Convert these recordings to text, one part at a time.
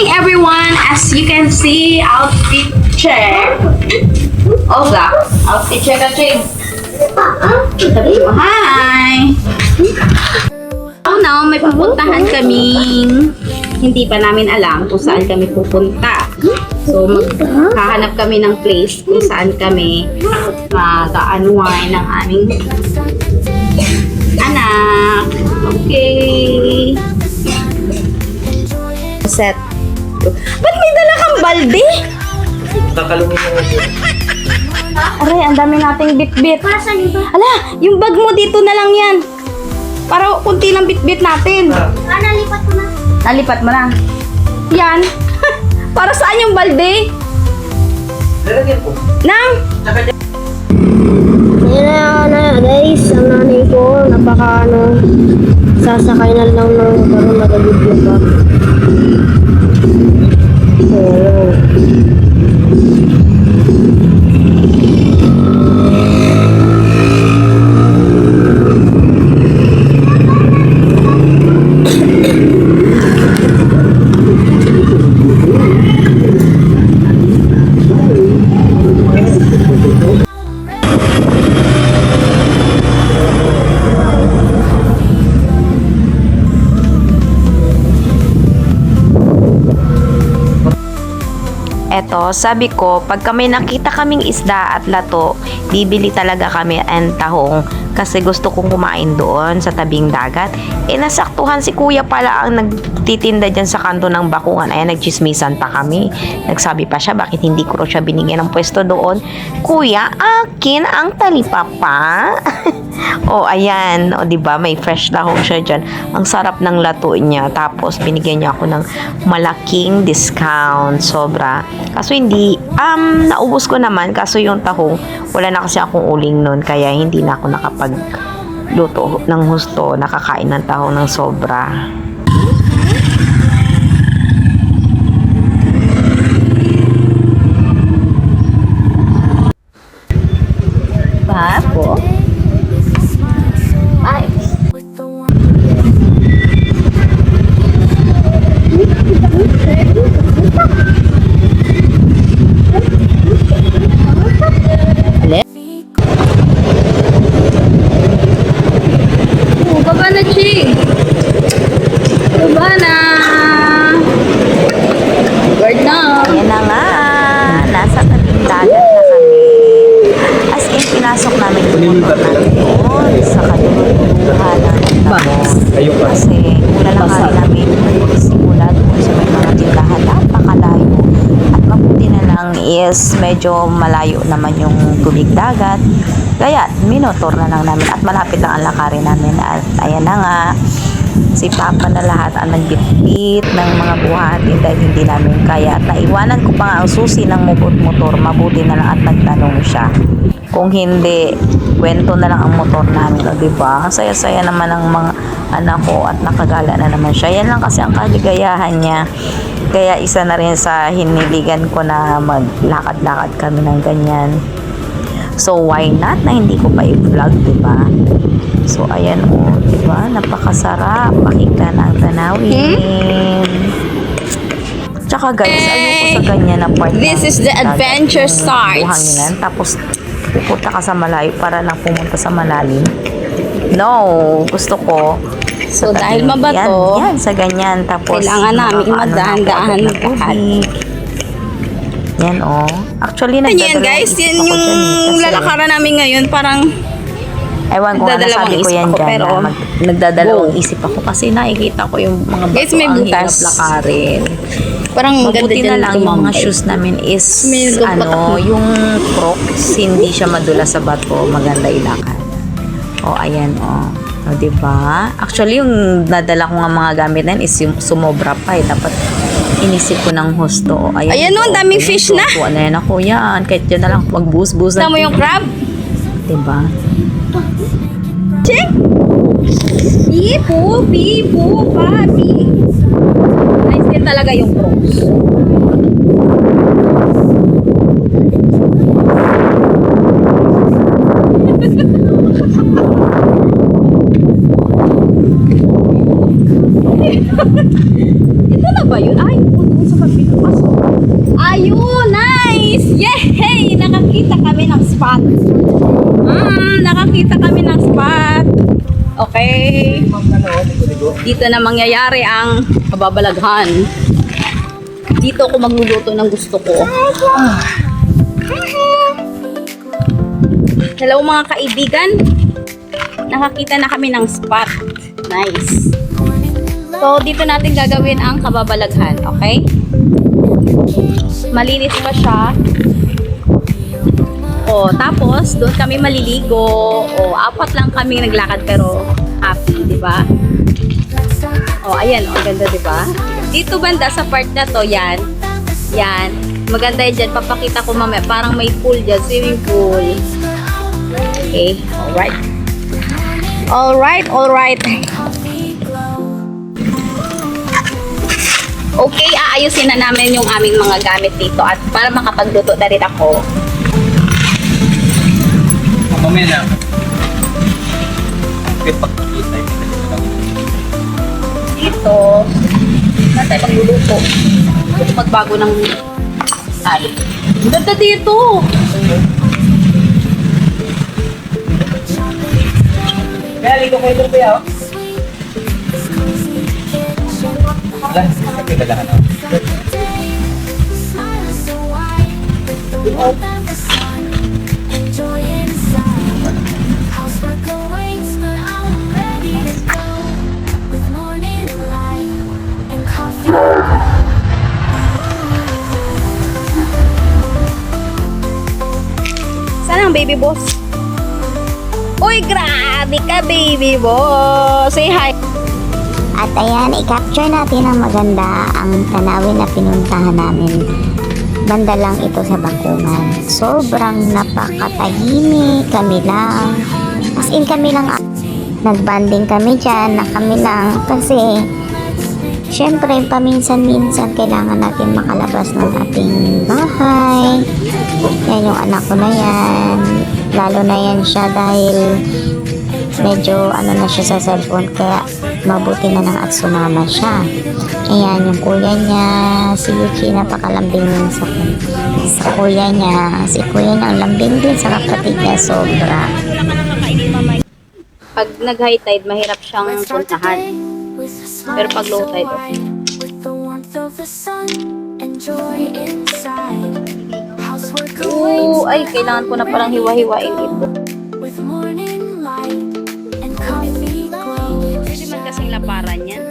morning, everyone. As you can see, outfit check. Oga, outfit check at check. Hi! Oh no, may pupuntahan kaming hindi pa namin alam kung saan kami pupunta. So, maghahanap kami ng place kung saan kami mag-unwind ng aming anak. Okay. Set. Ba't may dala kang balde? Kakalungin mo nga. Aray, ang dami nating bit-bit. Ala, yung bag mo dito na lang yan. Para kunti lang bit-bit natin. Nalipat ko na. Nalipat mo na. Yan. Para saan yung balde? Lalagyan po. Nang? Ayan na guys, ang nanay ko, sasakay na lang ng parang mag-video pa. Eto, sabi ko, pag kami nakita kaming isda at lato, bibili talaga kami ang tahong kasi gusto kong kumain doon sa tabing dagat. Nasaktuhan si kuya pala ang nagtitinda dyan sa kanto ng bakungan. Ayan, nagchismisan pa kami. Nagsabi pa siya, bakit hindi ko siya binigyan ng pwesto doon? Kuya, akin ang talipapa. O, ayan. O, diba? May fresh tahong siya dyan. Ang sarap ng lato niya. Tapos, binigyan niya ako ng malaking discount. Sobra. Kaso, hindi, naubos ko naman. Kaso, yung tahong, wala na kasi akong uling nun. Kaya, hindi na ako nakapagluto ng husto. Nakakain ng tahong ng sobra. Papo. Ay. Baba na, Chi. Baba na. Bird na. Ayan na nga. Nasa tabing dagat na kami. As in, pinasok namin yung motor namin doon sa kadululuhan ng tamon. Kasi wala lang kami namin simula doon sa may mga tindahan. Napakalayo. At mabuti na lang is medyo malayo naman yung tubig dagat. Kaya, minotor na lang namin at malapit lang ang lakarin namin. At ayan na nga, si Papa na lahat ang nagbitbit ng mga buhatin dahil hindi namin kaya. At naiwanan ko pa nga ang susi ng motor. Mabuti na lang at nagtanong siya. Kung hindi, kwento na lang ang motor namin. O, diba? Ang saya-saya naman ng mga anak ko at nakagala na naman siya. Yan lang kasi ang kaligayahan niya. Kaya isa na rin sa hiniligan ko na maglakad-lakad kami ng ganyan. So, why not na hindi ko pa i-vlog, diba? So, ayan o, diba? Napakasarap. Pakinggan ang tanawin. Tsaka guys, ayoko sa ganyan na part. This is the adventure starts. Buhangin. Tapos, pupunta ka sa malayo para lang pumunta sa malalim. No, gusto ko. So, dahil mabato, yan, sa ganyan. Tapos, kailangan namin magdahan-dahan magdahan. Yan o. Actually, Yan guys, yan yung lalakaran namin ngayon. Parang ewan ko nga, nasabi ko yan ako, dyan pero na nagdadalawang isip ako kasi nakikita ko yung mga bato guys, may ang butas. hirap lakarin. parang maganda Mabuti dyan na lang yung mga shoes namin is May yung Crocs, hindi siya madula sa bato, maganda ilakad. O, ayan o. O, diba? Actually, yung nadala ko nga mga gamit na yun is yung sumobra pa eh. Dapat inisip ko ng husto. Ayan o, ang daming fish na. Ano yan ako yan. Kahit yun na lang magbuhos-buhos. Tama mo yung crab? Diba? Check! Pipo, papi. Nice din talaga yung Crocs. Ito na ba yun? Ay, sa kabila. Ayun, nice! Yay! Nakakita kami ng spot. Nakakita kami ng spot. Okay. Dito na mangyayari ang kababalaghan. Dito ako magluluto ng gusto ko. Hello mga kaibigan. Nakakita na kami ng spot. Nice. So, dito natin gagawin ang kababalaghan. Okay? Malinis pa siya. O, tapos, doon kami maliligo. O, 4 lang kami naglakad pero happy, di ba? O, ayan, o, ganda, di ba? Dito banda sa part na to, yan. Yan. Maganda yan dyan. Papakita ko mamaya. Parang may pool dyan. Swimming pool. Okay. Alright. Alright, alright. Okay, aayusin na namin yung aming mga gamit dito at para makapagluto na rin ako. Mamaya na. Okay, pagkakita tayo. Dito, na tayo magluluto. Gusto magbago ng style. Ganda dito! Kaya ligo kayo doon kuya, oh. Wala, kasi dalahan ako. Saan ang baby boss? Uy, grabe ka baby boss! Say hi! At ayan, i-capture natin ang maganda ang tanawin na pinuntahan namin. Banda lang ito sa Bakungan. Sobrang napakatahimik, kami lang. As in kami lang, nagbanding kami dyan na kami lang. Kasi, syempre, paminsan-minsan kailangan natin makalabas ng ating bahay. Yan yung anak ko na yan. Lalo na yan siya dahil medyo ano na siya sa cellphone kaya mabuti na lang at sumama siya. Ayan yung kuya niya, si Yuki, napakalambing din sa kuya niya. Si kuya niya ang lambing din sa kapatid niya, sobra. Pag nag-high tide, mahirap siyang puntahan. Pero pag low tide, okay. Oo, ay, kailangan ko na parang hiwa-hiwain ito. Pwede man kasing laparan yan.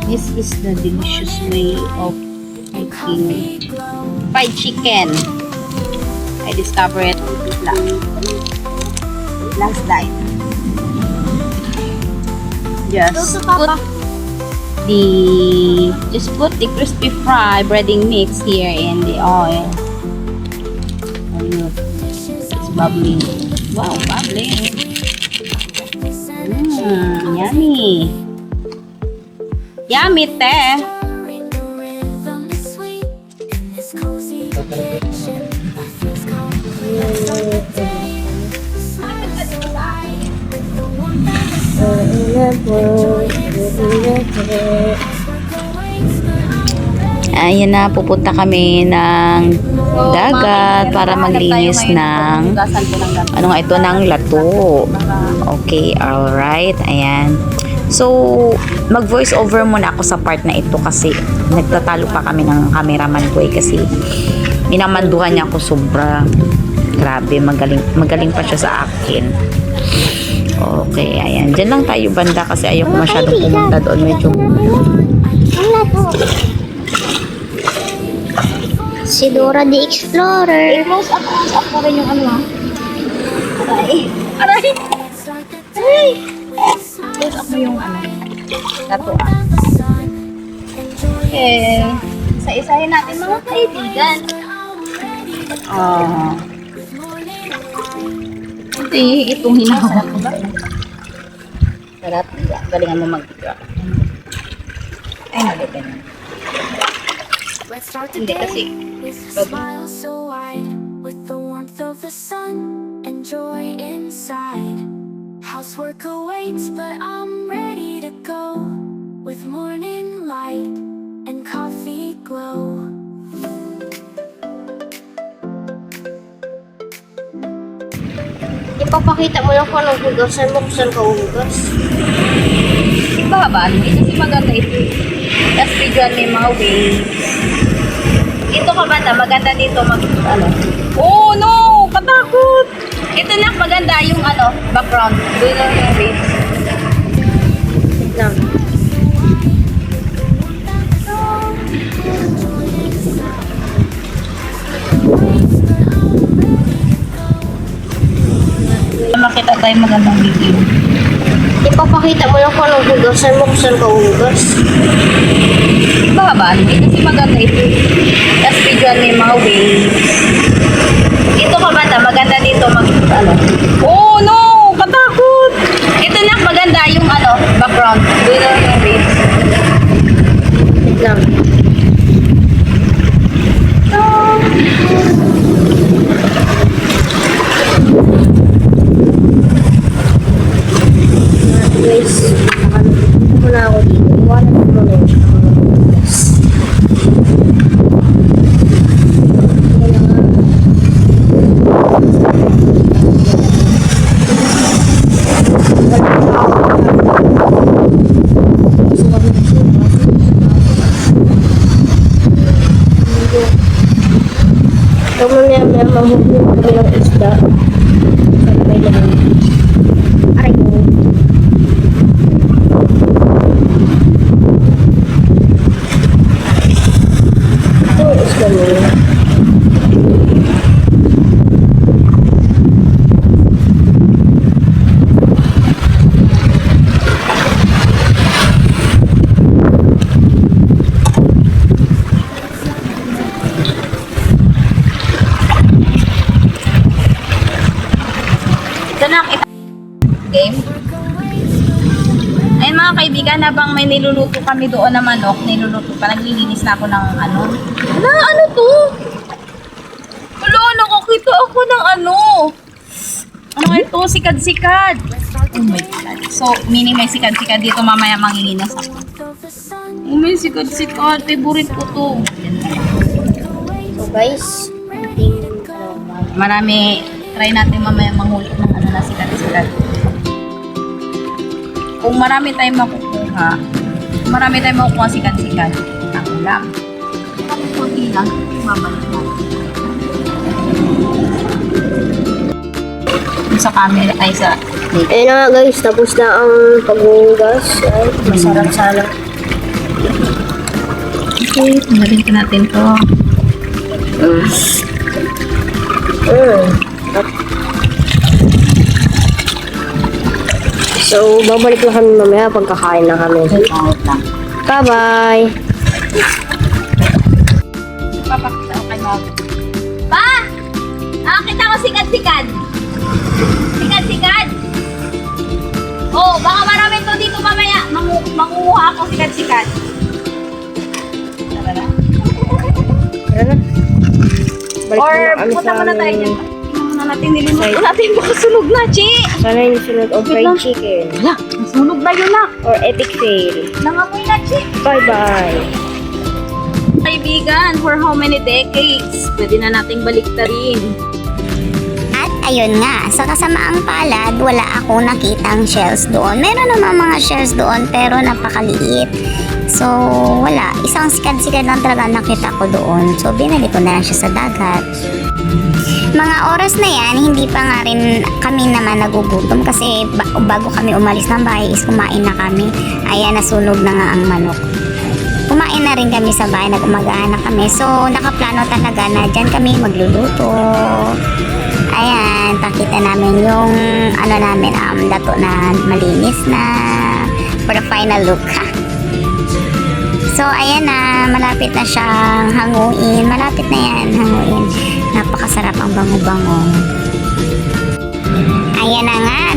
This is the delicious way of making fried chicken. I discovered it last night. Just put the crispy fry breading mix here in the oil. Oh, look. It's bubbling. Wow, bubbling. Yummy. Yummy, te. Ayan na, pupunta kami ng dagat para maglinis ng ano nga ito, ng lato. Okay, alright, ayan. So, mag voice over muna ako sa part na ito kasi nagtatalo pa kami ng cameraman ko kasi minamanduhan niya ako sobra. Grabe, magaling pa siya sa akin. Okay, ayan. Diyan lang tayo banda kasi ayoko masyadong pumunta doon. Medyo Si Dora the Explorer. close up mo rin yung ano ha. Aray! Aray! Aray! Close up mo yung ano. Lato ah. Okay. Isa-isahin natin mga kaibigan. itong hinahawak ko ba? Sarap. Galingan mo mag-video. Ay, mali ka na. Let's start the Hindi day kasi. with a smile so wide, with the warmth of the sun and joy inside. Housework awaits, but I'm ready to go with morning light and coffee glow. Ipapakita mo lang kung anong hugasan mo, kung saan ka hugas. Babaan mo. Kasi maganda ito. Tapos videoan mo yung mga waves. Ito ka banda, maganda dito ano. Oh no! Katakot! Ito na, maganda yung ano, background. Doon lang yung waves. Wait lang. Makita tayo magandang video. Ipapakita mo lang kung anong hugasan mo, kung saan ka hugas. Babaan mo. Kasi maganda ito. Tapos videoan mo yung mga waves. Ito ka banda, maganda dito ano. Oh no! Katakot! Ito na, maganda yung ano, background. Doon lang yung waves. Wait lang. Guys, muna ako dito. Iwanan mo muna yung hugas. Huwag mo niya mahuhulog kami ng isda. Sana may laman. Aray ko. Ito yung isda niya. Ito na, game. Ayun mga kaibigan, habang may niluluto kami doon na manok, naglilinis na ako ng ano. Ano to? Wala, nakakita ako ng ano. Ano ito? Sikad-sikad. Oh my God. So, meaning may sikad-sikad dito, mamaya manginginas ako. Oh, may sikad-sikad. Favorite ko to. So guys, Marami, try natin mamaya manghuli ng ano na sikat-sikat. Kung marami tayong makukuha sikat-sikat, ang ulam. Kapag konti lang, mabalik natin. Sa camera, ay sa dito. ayun na nga guys, tapos na ang paghuhugas. Ay, masarap sana. Okay, tanggalin ka natin to. So, babalik na kami mamaya pagkakain na kami. Out lang. Bye-bye! Papakita ko kay Mom. Pa! Nakakita ko sikat-sikat. Sikat-sikat. Oh, baka marami to dito mamaya. Manguha ako sikat-sikat. Tara na. Tara na. Balik Or, na kami punta sa muna tayo dyan. aming- Tingnan muna natin, nilimutan natin baka sunog na, Chi! Sana yung sunod o Wait fried lang. chicken. Wala, nasunog na yun na. Or epic fail. Nangamoy na, Chi! Bye-bye! Kaibigan, for how many decades? Pwede na nating baliktarin. At ayun nga, sa kasamaang palad, wala akong nakitang shells doon. Meron naman mga shells doon pero napakaliit. So, wala. Isang sikad-sikad lang talaga nakita ko doon. So, binali ko na lang siya sa dagat. Mga oras na yan, hindi pa nga rin kami naman nagugutom kasi bago kami umalis ng bahay is kumain na kami. Ayan, nasunog na nga ang manok. Kumain na rin kami sa bahay, nag-umagahan na kami. So, nakaplano talaga na dyan kami magluluto. Ayan, pakita namin yung ano namin, dato na malinis na for the final look. Ha? So, ayan na, malapit na siyang hanguin. Malapit na yan, hanguin. Napakasarap ang bango-bango. Ayan.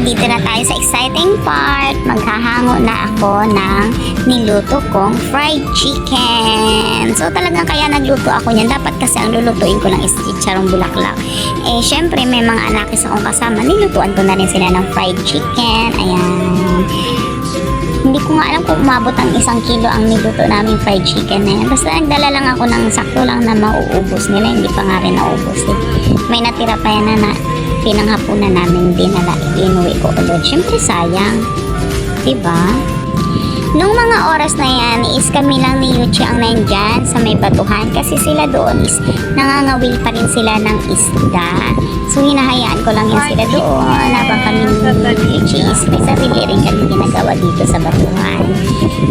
nandito na tayo sa exciting part. Maghahango na ako ng niluto kong fried chicken. So talagang kaya nagluto ako niyan. Dapat kasi ang lulutuin ko lang is chicharong bulaklak. Eh syempre may mga anakis akong kasama. Nilutuan ko na rin sila ng fried chicken. Ayan. Hindi ko nga alam kung umabot ang 1 kilo ang niluto namin fried chicken na yan. Basta nagdala lang ako ng sakto lang na mauubos nila. Hindi pa nga rin naubos. May natira pa yan na pinanghapunan namin din na inuwi ko ulit. Siyempre sayang. Diba? Nung mga oras na yan is kami lang ni Yuchi ang nandyan sa may batuhan kasi sila doon is nangangawil pa rin sila ng isda. So hinahayaan ko lang yan sila doon habang kami ni Yuchi is may sarili rin kami ginagawa dito sa batuhan.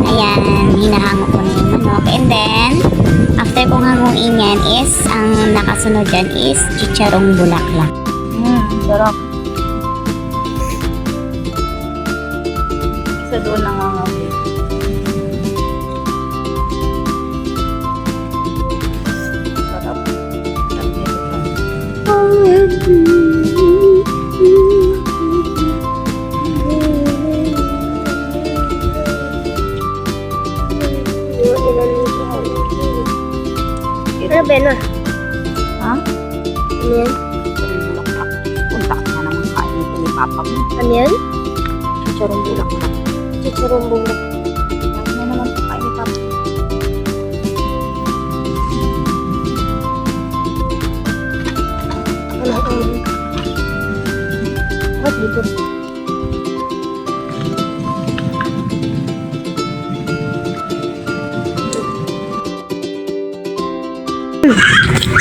Ayan, hinahango ko na yung manok. And then, after kong hanguin yan is ang nakasunod dyan is chicharong bulaklak. Sarap. Isa doon nangangawil. Sarap. Ano ba na? Ha? Ano yan? Punta ka na naman kain nito ni Papa mo. Ano yan? Chicharong bulaklak. Chicharong bulaklak. Kain na naman po kain ni Papa. Bakit dito?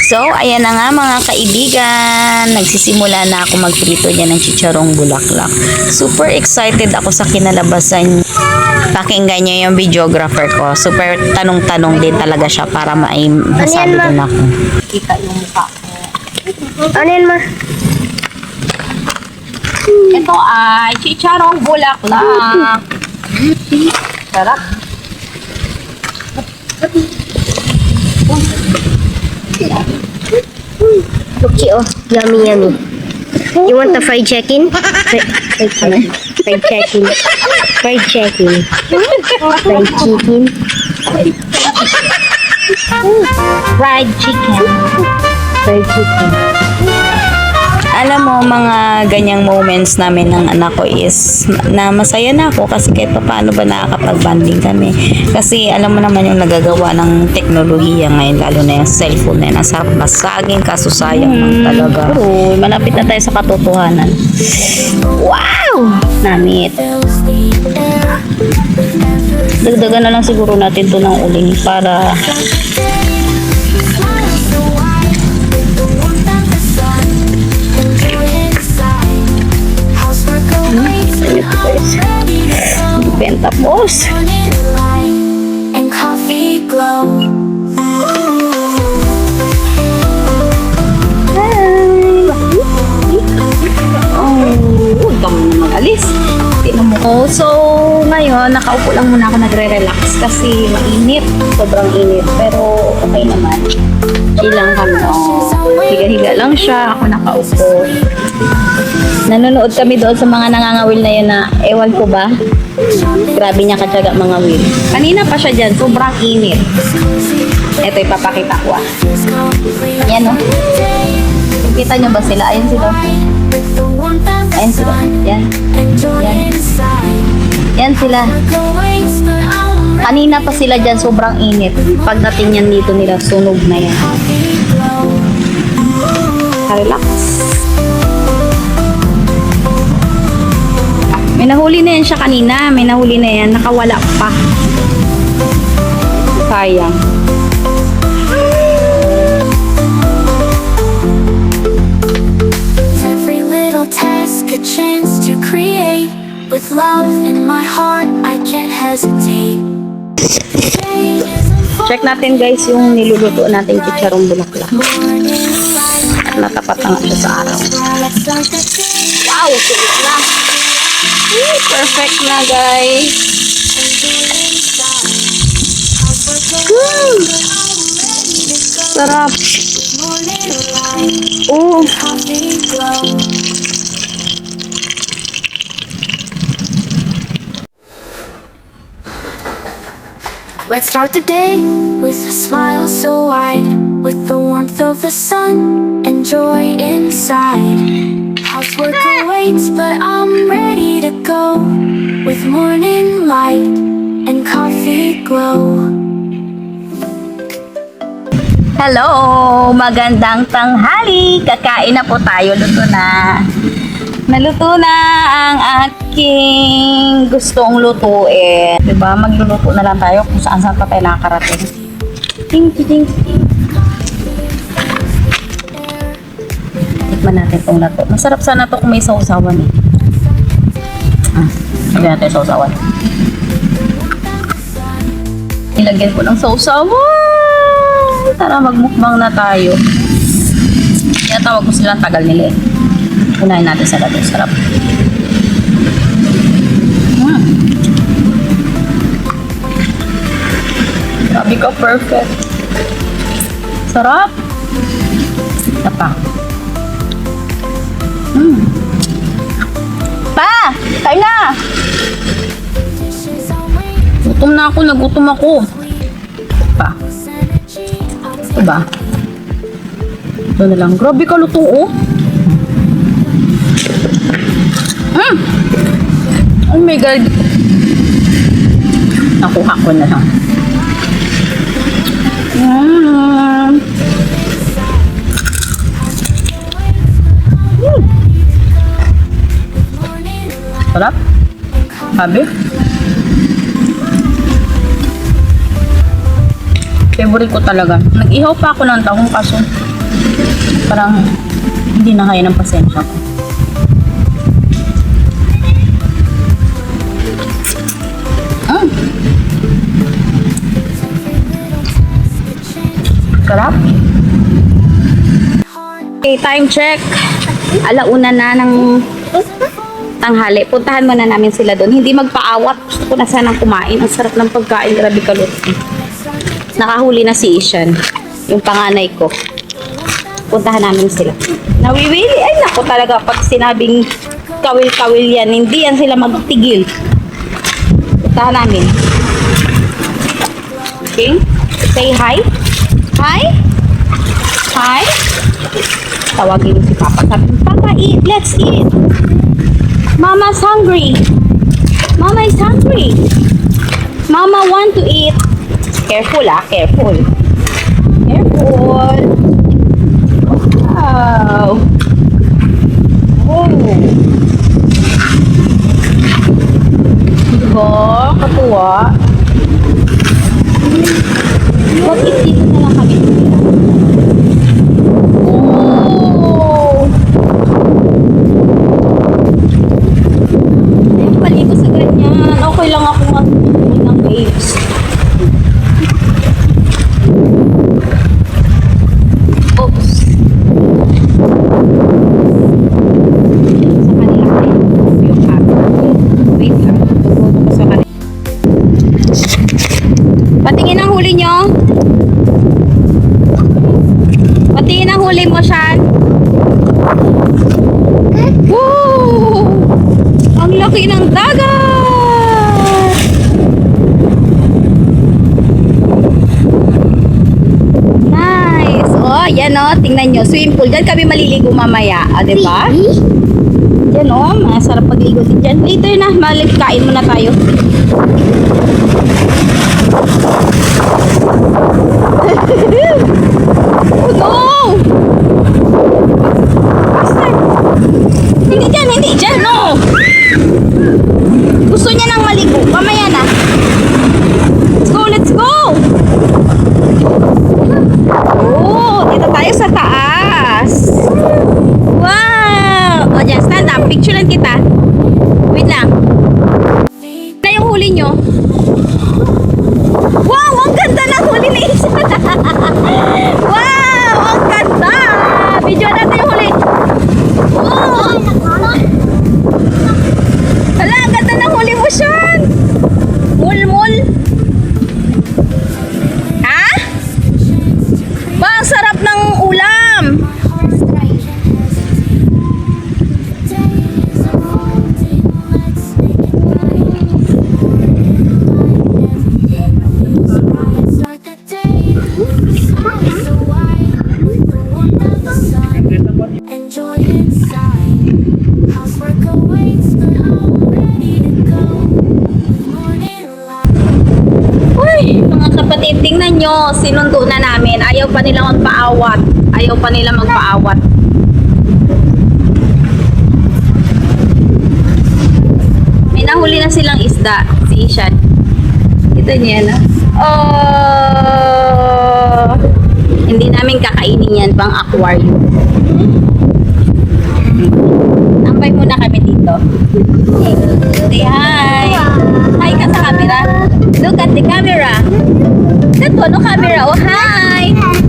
So, ayan na nga mga kaibigan. Nagsisimula na ako magprito dyan ng chicharong bulaklak. Super excited ako sa kinalabasan. Pakinggan nyo yung videographer ko. Super tanong-tanong din talaga siya para masabi din ako. Kita yung mukha ko. Ano yan, ma? Ito ay chicharong bulaklak. Sarap. Lucky, oh. Yummy, yummy. You want the fried chicken? Fried chicken. Fried chicken. Fried chicken. Fried chicken. Fried chicken. Fried chicken. Alam mo, mga ganyang moments namin ng anak ko is na masaya na ako kasi kahit pa paano ba nakakapag-banding kami. Kasi alam mo naman yung nagagawa ng teknolohiya ngayon, lalo na yung cellphone na yun. Ang sarap basagin, kaso sayang lang talaga. Uy, malapit na tayo sa katotohanan. Wow! Namit. Dagdagan na lang siguro natin to ng uling para benta boss. And coffee glow. Oh, dami na mag-alis. Tinan mo. Oh, so, ngayon, nakaupo lang muna ako nagre-relax kasi mainit. Sobrang init. Pero, okay naman. Chill lang kami. Oh, higa-higa lang siya. Ako nakaupo. Nanonood kami doon sa mga nangangawil na yun na, ewan ko ba? Grabe niya katyaga mga will. Kanina pa siya dyan. Sobrang init. Ito ipapakita ko. Yan, oh. Kita nyo ba sila? Ayan sila. Ayan sila. Yan. Yan. Yan sila. Kanina pa sila dyan, sobrang init. Pagdating yan dito nila, sunog na yan. Relax. May nahuli na yan siya kanina. May nahuli na yan. Nakawala pa. Sayang. Every little task a chance to create. With love in my heart, I can't hesitate. Check natin guys yung niluluto natin chicharong bulaklak. Natapat na nga siya sa araw. Wow! Sulit na! Perfect na guys! Sarap! Oh! Let's start the day with a smile so wide, with the warmth of the sun and joy inside. Housework awaits, but I'm ready to go, with morning light and coffee glow. Hello! Magandang tanghali! Kakain na po tayo. Luto na. Naluto na ang aking gustong lutuin. Diba? Magluluto na lang tayo kung saan pa tayo nakakarating. Ting, ting, ting. Tikman natin itong lato. Masarap sana to kung may sausawan eh. Sabi natin sausawan. Nilagyan ko ng sausawan. Tara, magmukbang na tayo. Tinatawag ko silang tagal nila eh. Unahin natin sa lato. Sarap. Sabi ko, perfect. Sarap. Ito pa. Pa! Kain na! Gutom na ako. Nagutom ako. Pa. Ito ba? Ito na lang. Grabe ka luto, oh. Oh my God. Nakuha ko na lang. Sarap. Sabi. Favorite ko talaga. Nag-ihaw pa ako ng tahong kaso parang hindi na kaya ng pasensya ko. Sarap. Okay, time check. Alauna na ng tanghali. Puntahan muna namin sila doon. Hindi magpaawat. Gusto ko na sanang kumain. Ang sarap ng pagkain. Grabe kaluto. Nakahuli na si Ishan. Yung panganay ko. Puntahan namin sila. Nawiwili. Ay, naku talaga. Pag sinabing kawil-kawil yan, hindi yan sila magtigil. Puntahan namin. Okay? Say hi. Hi? Hi? Tawagin mo si Papa. Sabi, Papa, eat. Let's eat. Mama's hungry. Mama is hungry. Mama want to eat. Careful, careful. Careful. Wow. Oh. Diba? Katuwa. Bakit dito na lang kami? Oh. Ayun, paligo sa ganyan. Okay lang ako mag-iwan ng waves. Oops. Sa kanila kayo. Yung camera. Wait lang. Tututo ko sa kanila. Patingin ang huli nyo. Patingin ang huli mo, Shan. Woo! Ang laki ng dagat! Nice! Oh, yan o. Tingnan nyo. Swimming pool. Diyan kami maliligo mamaya. Ah, diba? Diyan o. Masarap pagligo din dyan. Later na. Kain muna tayo. Oh no! Hindi dyan, no! Gusto niya nang maligo. Mamaya na. Let's go! Oh, dito tayo sa taas. Wow! O, dyan, stand up. Picture lang kita. Wait lang. Na yung nyo, sinundo na namin. Ayaw pa nila magpaawat. Ayaw pa nila magpaawat. May nahuli na silang isda, si Ishan. Ito niya, no? Oh! Hindi namin kakainin yan pang aquarium. Tambay muna kami dito. Say hi! Hi ka sa camera. Look at the camera. Look at the camera. Oh, hi!